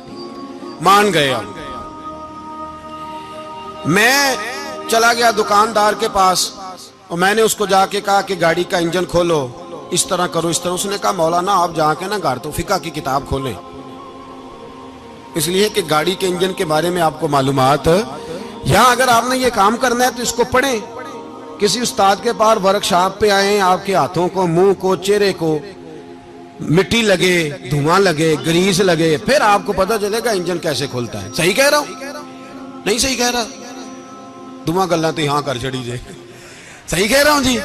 مان گئے ہم۔ میں چلا گیا دکاندار کے پاس اور میں نے اس کو جا کے کہا کہ گاڑی کا انجن کھولو، اس طرح کرو، اس طرح۔ اس نے کہا مولانا آپ جا کے نا گھر تو فقہ کی کتاب کھولیں، اس لیے کہ گاڑی کے انجن کے بارے میں آپ کو معلومات، یہاں اگر آپ نے یہ کام کرنا ہے تو اس کو پڑھیں، کسی استاد کے پاس ورکشاپ پہ آئیں، آپ کے ہاتھوں کو، منہ کو، چہرے کو مٹی لگے، دھواں لگے، گریس لگے، پھر آپ کو پتہ چلے گا انجن کیسے کھلتا ہے۔ صحیح کہہ رہا ہوں؟ نہیں صحیح کہہ رہا؟ دعا گلہ تو یہاں کر چڑی جائے، صحیح کہہ رہا ہوں جی؟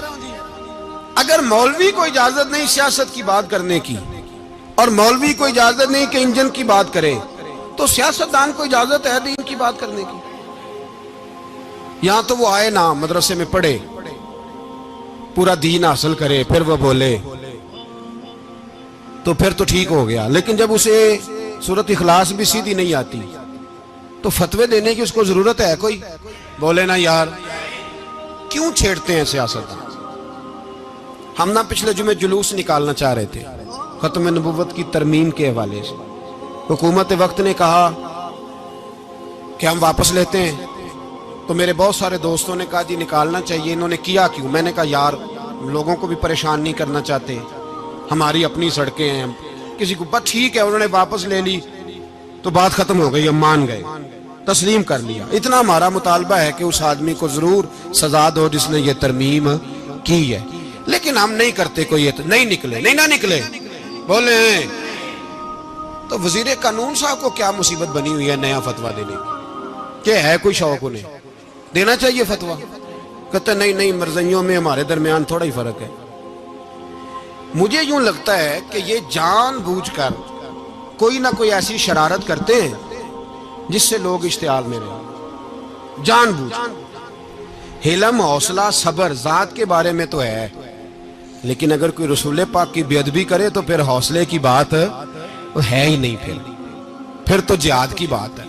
اگر مولوی کو اجازت نہیں سیاست کی بات کرنے کی، اور مولوی کو اجازت نہیں کہ انجن کی بات کرے، تو سیاستدان کو اجازت ہے دین کی بات کرنے کی؟ یہاں تو وہ آئے نا مدرسے میں پڑھے، پورا دین حاصل کرے، پھر وہ بولے، تو پھر تو ٹھیک ہو گیا، لیکن جب اسے سورۃ اخلاص بھی سیدھی نہیں آتی تو فتوے دینے کی اس کو ضرورت ہے کوئی؟ بولے نا یار، کیوں چھیڑتے ہیں سیاست؟ ہم نہ پچھلے جمعے جلوس نکالنا چاہ رہے تھے ختم نبوت کی ترمیم کے حوالے سے، حکومت وقت نے کہا کہ ہم واپس لیتے ہیں، تو میرے بہت سارے دوستوں نے کہا جی نکالنا چاہیے، انہوں نے کیا کیوں؟ میں نے کہا یار لوگوں کو بھی پریشان نہیں کرنا چاہتے، ہماری اپنی سڑکیں ہیں، کسی کو بس ٹھیک ہے، انہوں نے واپس لے لی تو بات ختم ہو گئی، ہم مان گئے، تسلیم کر لیا۔ اتنا ہمارا مطالبہ ہے کہ اس آدمی کو ضرور سزا دو جس نے یہ ترمیم کی ہے، لیکن ہم نہیں کرتے، کوئی نہیں نکلے، نہیں نہ نکلے بولے ہیں۔ تو وزیر قانون صاحب کو کیا مصیبت بنی ہوئی ہے نیا فتویٰ دینے کی؟ کہ ہے کوئی شوق انہیں دینا چاہیے فتویٰ؟ کہتے نہیں مرضیوں میں ہمارے درمیان تھوڑا ہی فرق ہے۔ مجھے یوں لگتا ہے کہ یہ جان بوجھ کر کوئی نہ کوئی ایسی شرارت کرتے ہیں جس سے لوگ اشتعال میں رہیں، جان بوجھ۔ حلم، حوصلہ، صبر ذات کے بارے میں تو ہے، لیکن اگر کوئی رسول پاک کی بے ادبی کرے تو پھر حوصلے کی بات وہ ہے ہی نہیں، پھر تو جہاد کی بات ہے۔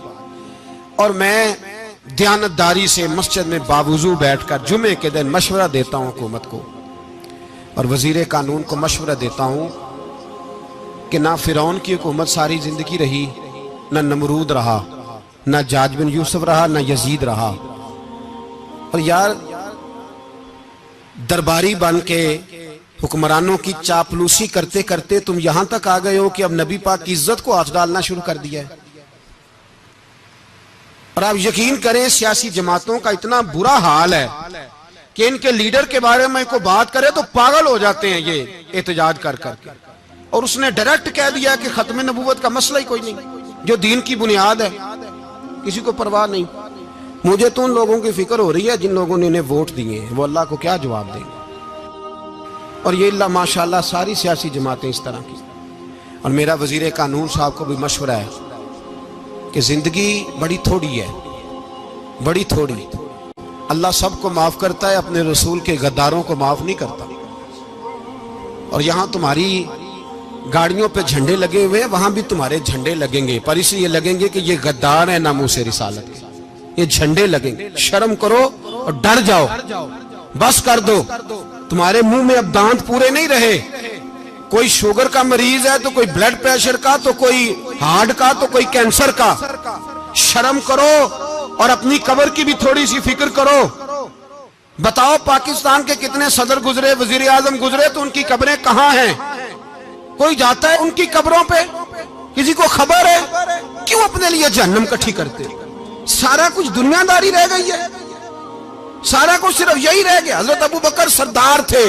اور میں دیانتداری سے مسجد میں باوضو بیٹھ کر جمعے کے دن مشورہ دیتا ہوں حکومت کو اور وزیر قانون کو مشورہ دیتا ہوں کہ نہ فرعون کی حکومت ساری زندگی رہی، نہ نمرود رہا، نہ جاج بن یوسف رہا، نہ یزید رہا، اور یار درباری بن کے حکمرانوں کی چاپلوسی کرتے کرتے تم یہاں تک آ گئے ہو کہ اب نبی پاک کی عزت کو ہاتھ ڈالنا شروع کر دیا ہے۔ اور آپ یقین کریں سیاسی جماعتوں کا اتنا برا حال ہے کہ ان کے لیڈر کے بارے میں کوئی بات کرے تو پاگل ہو جاتے ہیں یہ احتجاج کر کر کے۔ اور اس نے ڈائریکٹ کہہ دیا کہ ختم نبوت کا مسئلہ ہی کوئی نہیں، جو دین کی بنیاد ہے، کسی کو پرواہ نہیں۔ مجھے تو ان لوگوں کی فکر ہو رہی ہے جن لوگوں نے انہیں ووٹ دیے ہیں، وہ اللہ کو کیا جواب دیں گے۔ اور یہ اللہ ماشاءاللہ ساری سیاسی جماعتیں اس طرح کی۔ اور میرا وزیر قانون صاحب کو بھی مشورہ ہے کہ زندگی بڑی تھوڑی ہے، بڑی تھوڑی، اللہ سب کو معاف کرتا ہے، اپنے رسول کے غداروں کو معاف نہیں کرتا۔ اور یہاں تمہاری گاڑیوں پہ جھنڈے لگے ہوئے ہیں، وہاں بھی تمہارے جھنڈے لگیں گے، پر اس لیے لگیں گے کہ یہ غدار ہیں ناموس رسالت کے، یہ جھنڈے لگیں گے۔ شرم کرو اور ڈر جاؤ، بس کر دو، تمہارے منہ میں اب دانت پورے نہیں رہے۔ کوئی شوگر کا مریض ہے تو کوئی بلڈ پریشر کا، تو کوئی ہارٹ کا، تو کوئی کینسر کا۔ شرم کرو اور اپنی قبر کی بھی تھوڑی سی فکر کرو۔ بتاؤ پاکستان کے کتنے صدر گزرے، وزیر اعظم گزرے، تو ان کی قبریں کہاں ہیں؟ کوئی جاتا ہے ان کی قبروں پہ؟ کسی کو خبر ہے؟ کیوں اپنے لیے جہنم کٹھی کرتے؟ سارا کچھ دنیا داری رہ گئی ہے، سارا کچھ صرف یہی رہ گیا۔ حضرت ابو بکر سردار تھے،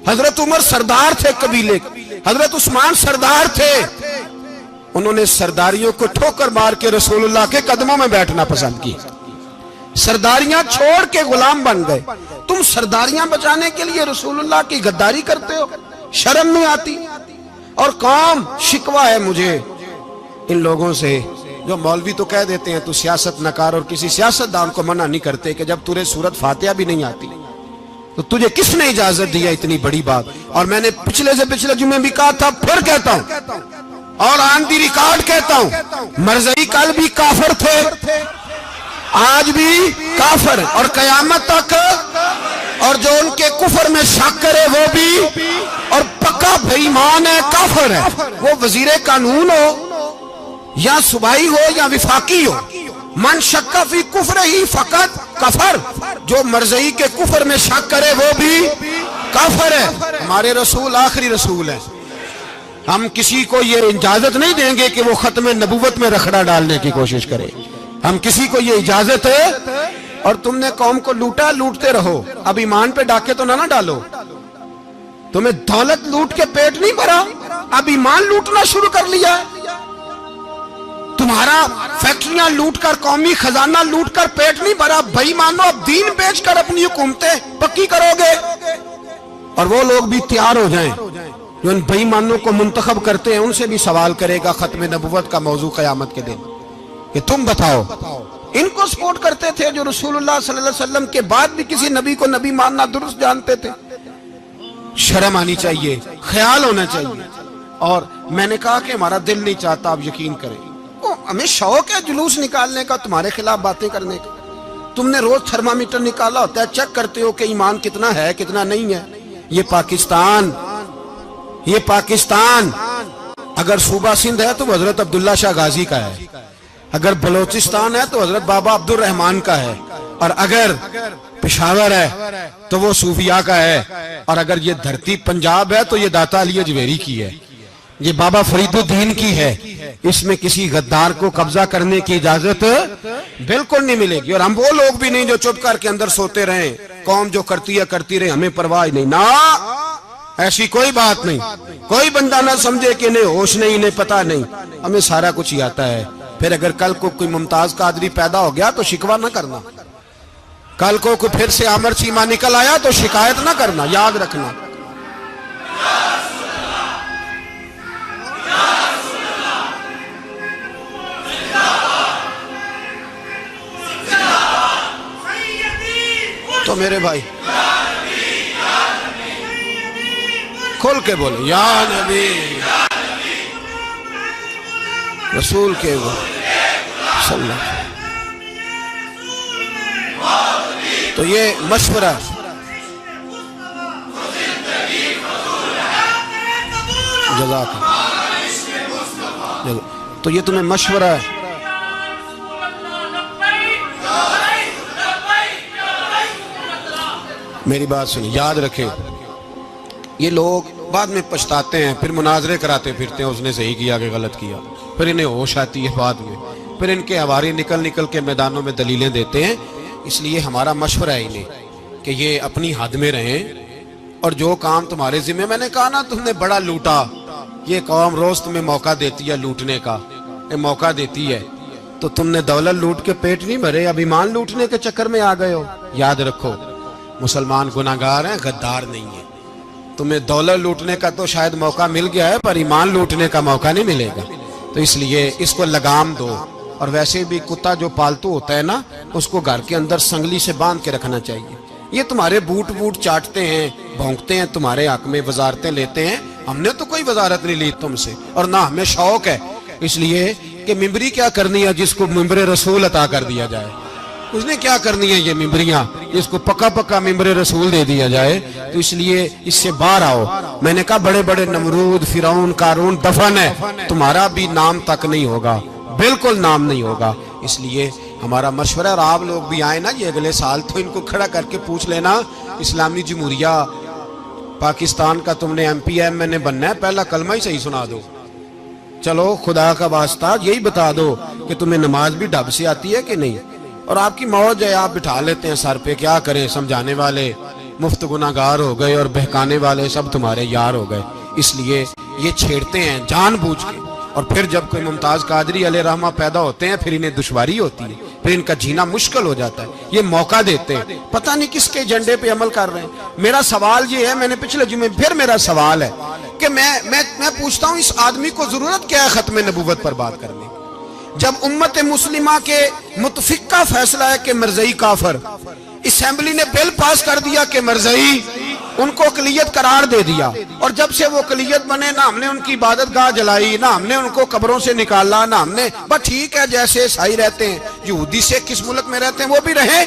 حضرت عمر سردار تھے قبیلے، حضرت عثمان سردار تھے، انہوں نے سرداریوں کو ٹھوکر مار کے رسول اللہ کے قدموں میں بیٹھنا پسند کی، سرداریاں چھوڑ کے غلام بن گئے۔ تم سرداریاں بچانے کے لیے رسول اللہ کی غداری کرتے ہو، شرم نہیں آتی؟ اور قوم شکوہ ہے مجھے ان لوگوں سے جو مولوی تو کہہ دیتے ہیں تو سیاست نکار، اور کسی سیاست دان کو منع نہیں کرتے کہ جب تجھے سورت فاتحہ بھی نہیں آتی تو تجھے کس نے اجازت دیا اتنی بڑی بات؟ اور میں نے پچھلے سے پچھلے جمعے بھی کہا تھا، پھر کہتا ہوں اور آن دی ریکارڈ کہتا ہوں، مرزائی کل بھی کافر تھے، آج بھی کافر، اور قیامت تک، اور جو ان کے کفر میں شک کرے وہ بھی، اور پکا بے ایمان ہے، کافر ہے، وہ وزیر قانون ہو یا صوبائی ہو یا وفاقی ہو۔ من شک فی کفر ہی فقط کفر، جو مرزائی کے کفر میں شک کرے وہ بھی کافر ہے۔ ہمارے رسول آخری رسول ہے، ہم کسی کو یہ اجازت نہیں دیں گے کہ وہ ختم نبوت میں رکھڑا ڈالنے کی کوشش کرے، ہم کسی کو یہ اجازت ہے۔ اور تم نے قوم کو لوٹا، لوٹتے رہو، اب ایمان پہ ڈاکے تو نہ ڈالو۔ تمہیں دولت لوٹ کے پیٹ نہیں بھرا، اب ایمان لوٹنا شروع کر لیا ہے۔ تمہارا فیکٹریاں لوٹ کر، قومی خزانہ لوٹ کر پیٹ نہیں بھرا، بھائی مانو اب دین بیچ کر اپنی حکومتیں پکی کرو گے۔ اور وہ لوگ بھی تیار ہو جائیں جو ان بے ایمانوں کو منتخب کرتے ہیں، ان سے بھی سوال کرے گا ختم نبوت کا موضوع قیامت کے دن کہ تم بتاؤ۔ ان کو سپورٹ کرتے تھے جو رسول اللہ صلی اللہ علیہ وسلم کے بعد بھی کسی نبی کو نبی ماننا درست جانتے تھے۔ شرم آنی چاہیے، خیال ہونا چاہیے۔ اور میں نے کہا کہ ہمارا دل نہیں چاہتا آپ یقین کریں. ہمیں شوق ہے جلوس نکالنے کا، تمہارے خلاف باتیں کرنے کا. تم نے روز تھرمامیٹر نکالا ہوتا ہے، چیک کرتے ہو کہ ایمان کتنا ہے کتنا نہیں ہے. یہ پاکستان اگر صوبہ سندھ ہے تو حضرت عبداللہ شاہ غازی کا ہے، اگر بلوچستان ہے تو حضرت بابا عبد الرحمان کا ہے، اور اگر پشاور ہے تو وہ صوفیاء کا ہے، اور اگر یہ دھرتی پنجاب ہے تو یہ داتا علی اجویری کی ہے، یہ بابا فرید الدین کی ہے. اس میں کسی غدار کو قبضہ کرنے کی اجازت بالکل نہیں ملے گی. اور ہم وہ لوگ بھی نہیں جو چپ کر کے اندر سوتے رہیں، قوم جو کرتی ہے کرتی رہے، ہمیں پرواہ نہیں. نا، ایسی کوئی بات نہیں. کوئی بندہ نہ سمجھے کہ انہیں ہوش نہیں، انہیں پتہ نہیں، ہمیں سارا کچھ ہی آتا ہے. پھر اگر کل کو کوئی ممتاز قادری پیدا ہو گیا تو شکوہ نہ کرنا. کل کو کوئی پھر سے عامر چیمہ نکل آیا تو شکایت نہ کرنا، یاد رکھنا. تو میرے بھائی کھل کے بولے یا نبی رسول کے صلی اللہ. تو یہ مشورہ جزاک اللہ. تو یہ تمہیں مشورہ ہے. میری بات سنیں، یاد رکھیں، یہ لوگ بعد میں پچھتاتے ہیں، پھر مناظرے کراتے پھرتے ہیں اس نے صحیح کیا کہ غلط کیا، پھر انہیں ہوش آتی ہے بعد میں، پھر ان کے ہواری نکل کے میدانوں میں دلیلیں دیتے ہیں. اس لیے ہمارا مشورہ ہے انہیں کہ یہ اپنی حد میں رہیں، اور جو کام تمہارے ذمہ، میں نے کہا نا تم نے بڑا لوٹا، یہ قوم روز تمہیں موقع دیتی ہے لوٹنے کا، یہ موقع دیتی ہے، تو تم نے دولت لوٹ کے پیٹ نہیں بھرے، اب ایمان لوٹنے کے چکر میں آ گئے ہو. یاد رکھو، مسلمان گناہگار ہیں، غدار نہیں ہیں. تمہیں دولت لوٹنے کا تو شاید موقع مل گیا ہے، پر ایمان لوٹنے کا موقع نہیں ملے گا. تو اس لیے اس کو لگام دو. اور ویسے بھی کتا جو پالتو ہوتا ہے نا، اس کو گھر کے اندر سنگلی سے باندھ کے رکھنا چاہیے. یہ تمہارے بوٹ چاٹتے ہیں، بھونکتے ہیں، تمہارے حق میں وزارتیں لیتے ہیں. ہم نے تو کوئی وزارت نہیں لی تم سے، اور نہ ہمیں شوق ہے. اس لیے کہ ممبری کیا کرنی ہے جس کو ممبر رسول عطا کر دیا جائے؟ اس نے کیا کرنی ہے یہ ممبریاں جس کو پکا ممبر رسول دے دیا جائے؟ تو اس لیے اس سے باہر آؤ. میں نے کہا بڑے بڑے نمرود، فرعون، قارون دفن ہے، تمہارا بھی نام تک نہیں ہوگا، بالکل نام نہیں ہوگا. اس لیے ہمارا مشورہ، اور آپ لوگ بھی آئیں نا یہ اگلے سال، تو ان کو کھڑا کر کے پوچھ لینا، اسلامی جمہوریہ پاکستان کا تم نے ایم پی ایم نے بننا ہے، پہلا کلمہ ہی صحیح سنا دو. چلو خدا کا واسطہ یہی بتا دو کہ تمہیں نماز بھی ڈھب سے آتی ہے کہ نہیں. اور آپ کی موج ہے، آپ بٹھا لیتے ہیں سر پہ، کیا کریں، سمجھانے والے مفت گناہگار ہو گئے اور بہکانے والے سب تمہارے یار ہو گئے. اس لیے یہ چھیڑتے ہیں جان بوجھ کے. اور پھر جب کوئی ممتاز قادری علیہ رحمہ پیدا ہوتے ہیں، پھر انہیں دشواری ہوتی ہے، پھر ان کا جینا مشکل ہو جاتا ہے. یہ موقع دیتے ہیں، پتہ نہیں کس کے ایجنڈے پہ عمل کر رہے ہیں. میرا سوال یہ ہے، میں نے پچھلے جمعے پھر میرا سوال ہے کہ میں پوچھتا ہوں، اس آدمی کو ضرورت کیا ہے ختم نبوت پر بات کرنے؟ جب امت مسلمہ کے متفق کا فیصلہ ہے کہ مرزائی کافر، اسمبلی نے بل پاس کر دیا کہ مرزائی، ان کو اقلیت قرار دے دیا، اور جب سے وہ اقلیت بنے، نہ ہم نے ان کی عبادت گاہ جلائی، نہ ہم نے ان کو قبروں سے نکالا، نہ ہم نے، بس ٹھیک ہے جیسے عیسائی رہتے ہیں، یہودی سے کس ملک میں رہتے ہیں وہ بھی رہیں،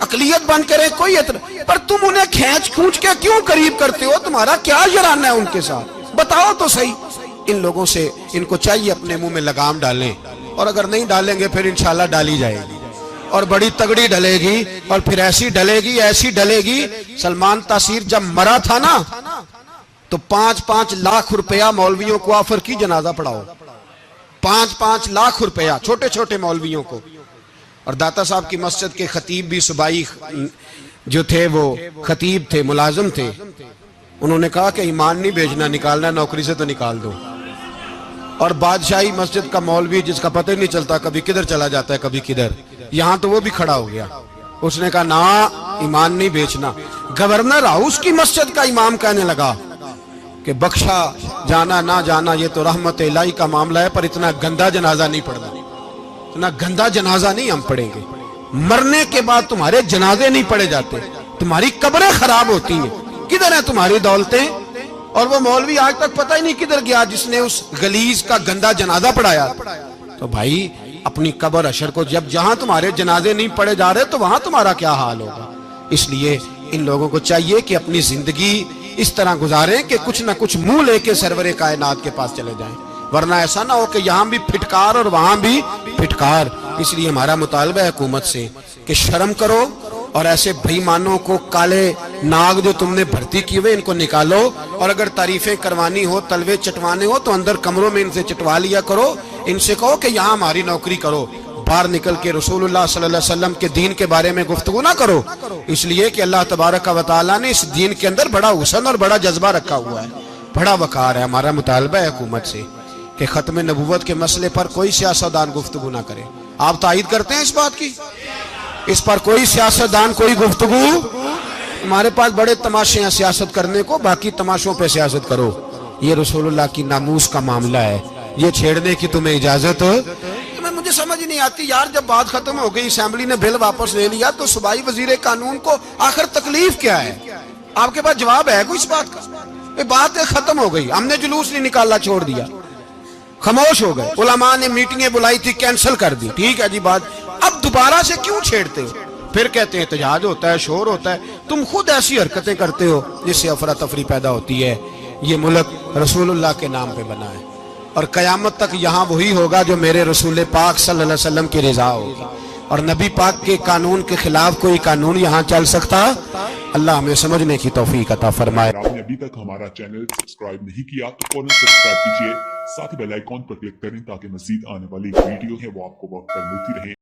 اقلیت بن کے رہے، کوئی اعتراض. پر تم انہیں کھینچ کے کیوں قریب کرتے ہو؟ تمہارا کیا جرانہ ہے ان کے ساتھ؟ بتاؤ تو صحیح. ان لوگوں سے ان کو چاہیے اپنے منہ میں لگام ڈالیں، اور اگر نہیں ڈالیں گے پھر انشاءاللہ ڈالی جائے گی، اور بڑی تگڑی ڈلے گی، اور پھر ایسی ڈلے گی. سلمان تاثیر جب مرا تھا نا تو 5-5 لاکھ روپیہ مولویوں کو آفر کی جنازہ پڑھاؤ، 5-5 لاکھ روپیہ چھوٹے چھوٹے مولویوں کو. اور داتا صاحب کی مسجد کے خطیب بھی صوبائی جو تھے، وہ خطیب تھے، ملازم تھے، انہوں نے کہا کہ ایمان نہیں بیچنا، نکالنا نوکری سے تو نکال دو. اور بادشاہی مسجد کا مولوی جس کا پتہ نہیں چلتا، کبھی کدھر چلا جاتا ہے کبھی کدھر، یہاں تو وہ بھی کھڑا ہو گیا. اس نے کہا نا، ایمان نہیں بیچنا. گورنر ہاؤس کی مسجد کا امام کہنے لگا کہ بخشا جانا نہ جانا یہ تو رحمت الہی کا معاملہ ہے، پر اتنا گندا جنازہ نہیں پڑھنا، اتنا گندا جنازہ نہیں ہم پڑھیں گے. مرنے کے بعد تمہارے جنازے نہیں پڑھے جاتے، تمہاری قبریں خراب ہوتی ہیں. کدھر ہیں تمہاری دولتیں؟ اور وہ مولوی آج تک پتہ ہی نہیں کدھر گیا جس نے اس غلیظ کا گندا جنازہ پڑھایا. تو بھائی اپنی قبر اشر کو جب جہاں تمہارے جنازے نہیں پڑھے جا رہے تو وہاں تمہارا کیا حال ہوگا. اس لیے ان لوگوں کو چاہیے کہ اپنی زندگی اس طرح گزاریں کہ کچھ نہ کچھ منہ لے کے سرور کائنات کے پاس چلے جائیں، ورنہ ایسا نہ ہو کہ یہاں بھی پھٹکار اور وہاں بھی پھٹکار. اس لیے ہمارا مطالبہ ہے حکومت سے کہ شرم کرو اور ایسے بھائی مانوں کو، کالے ناگ جو تم نے بھرتی کی ہوئے ان کو نکالو، اور اگر تعریفیں کروانی ہو، تلوے چٹوانے ہو تو اندر کمروں میں ان سے چٹوا لیا کرو. ان سے کہو کہ یہاں ہماری نوکری کرو، باہر نکل کے رسول اللہ صلی اللہ علیہ وسلم کے دین کے بارے میں گفتگو نہ کرو. اس لیے کہ اللہ تبارک و تعالیٰ نے اس دین کے اندر بڑا حسن اور بڑا جذبہ رکھا ہوا ہے، بڑا وقار ہے. ہمارا مطالبہ ہے حکومت سے کہ ختم نبوت کے مسئلے پر کوئی سیاستدان گفتگو نہ کرے. آپ تائید کرتے ہیں اس بات کی؟ اس پر کوئی سیاستدان کوئی گفتگو. ہمارے پاس بڑے تماشے ہیں سیاست کرنے کو، باقی تماشوں پہ سیاست کرو. یہ رسول اللہ کی ناموس کا معاملہ ہے، یہ چھیڑنے کی تمہیں اجازت. مجھے سمجھ نہیں آتی یار، جب بات ختم ہو گئی، اسمبلی نے بل واپس لے لیا، تو صوبائی وزیر قانون کو آخر تکلیف کیا ہے؟ آپ کے پاس جواب ہے کوئی اس بات کا؟ یہ بات ختم ہو گئی، ہم نے جلوس نہیں نکالنا، چھوڑ دیا، خاموش ہو گئے. علماء نے میٹنگیں بلائی تھی، کینسل کر دی، ٹھیک ہے جی بات. اب دوبارہ سے کیوں چھیڑتے ہو؟ پھر کہتے ہیں احتجاج ہوتا ہے، شور ہوتا ہے. تم خود ایسی حرکتیں کرتے ہو جس سے افراتفری پیدا ہوتی ہے. یہ ملک رسول اللہ کے نام پہ بنا ہے، اور قیامت تک یہاں وہی ہوگا جو میرے رسول پاک صلی اللہ علیہ وسلم کی رضا ہوگی، اور نبی پاک کے قانون کے خلاف کوئی قانون یہاں چل سکتا؟ اللہ ہمیں سمجھنے کی توفیق عطا فرمائے. اگر آپ نے ابھی تک ہمارا چینل سبسکرائب نہیں کیا تو فوراً سبسکرائب کیجیے، ساتھ ہی بیل آئیکن پر کلک کریں تاکہ مزید آنے والی ویڈیو ہے وہ آپ کو وقت پر ملتی رہے.